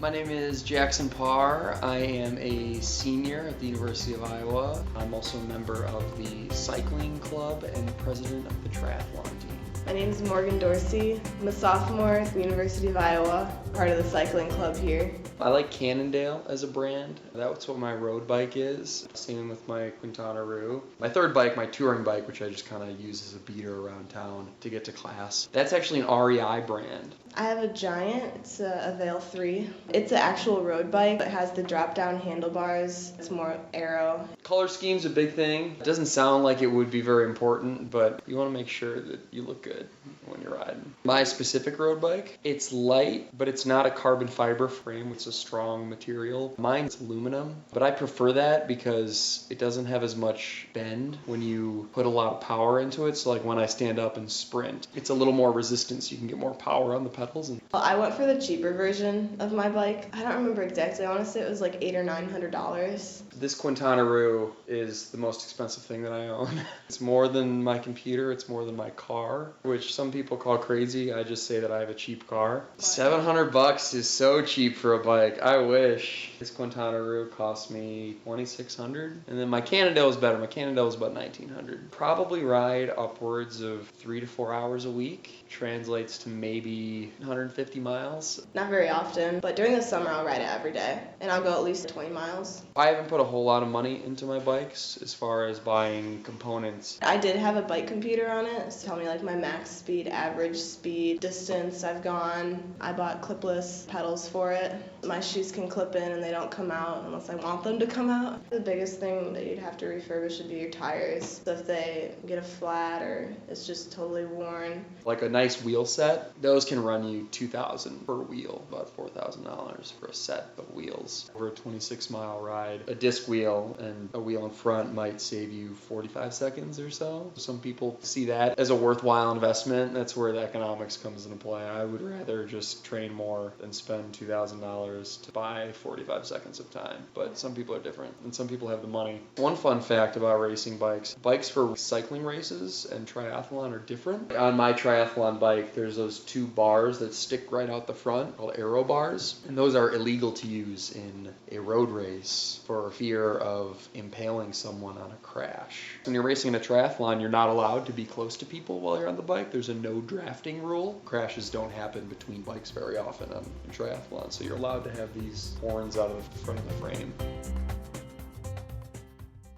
My name is Jackson Parr. I am a senior at the University of Iowa. I'm also a member of the cycling club and president of the triathlon team. My name is Morgan Dorsey. I'm a sophomore at the University of Iowa, part of the cycling club here. I like Cannondale as a brand. That's what my road bike is. Same with my Quintana Roo. My third bike, my touring bike, which I just kind of use as a beater around town to get to class. That's actually an REI brand. I have a Giant. It's a Avail 3. It's an actual road bike. It has the drop-down handlebars. It's more aero. Color scheme's a big thing. It doesn't sound like it would be very important, but you want to make sure that you look good when you're riding. My specific road bike, it's light, but it's not a carbon fiber frame. It's a strong material. Mine's aluminum, but I prefer that because it doesn't have as much bend when you put a lot of power into it. So like when I stand up and sprint, it's a little more resistance. You can get more power on the pedals. Well, I went for the cheaper version of my bike. I don't remember exactly. I want to say it was like $800 or $900. This Quintana Roo is the most expensive thing that I own. It's more than my computer, it's more than my car, which some people call crazy. I just say that I have a cheap car. $700 is so cheap for a bike. I wish. This Quintana Roo cost me $2,600. And then my Cannondale is better. My Cannondale is about $1,900. Probably ride upwards of 3 to 4 hours a week. Translates to maybe 150 miles. Not very often, but during the summer I'll ride it every day, and I'll go at least 20 miles. I haven't put a whole lot of money into my bikes as far as buying components. I did have a bike computer on it, so tell me like my max speed, average speed, distance I've gone. I bought clipless pedals for it. My shoes can clip in and they don't come out unless I want them to come out. The biggest thing that you'd have to refurbish would be your tires. So if they get a flat or it's just totally worn. Like a nice wheel set, those can run you $2,000 per wheel, about $4,000 for a set of wheels. Over a 26-mile ride, a disc wheel and a wheel in front might save you 45 seconds or so. Some people see that as a worthwhile investment. That's where the economics comes into play. I would rather just train more than spend $2,000 to buy 45 seconds of time. But some people are different, and some people have the money. One fun fact about racing bikes, bikes for cycling races and triathlon are different. On my triathlon bike, there's those two bars that stick right out the front called aero bars, and those are illegal to use in a road race for fear of impaling someone on a crash. When you're racing in a triathlon, you're not allowed to be close to people while you're on the bike. There's a no drafting rule. Crashes don't happen between bikes very often on a triathlon, so you're allowed to have these horns out of the front of the frame.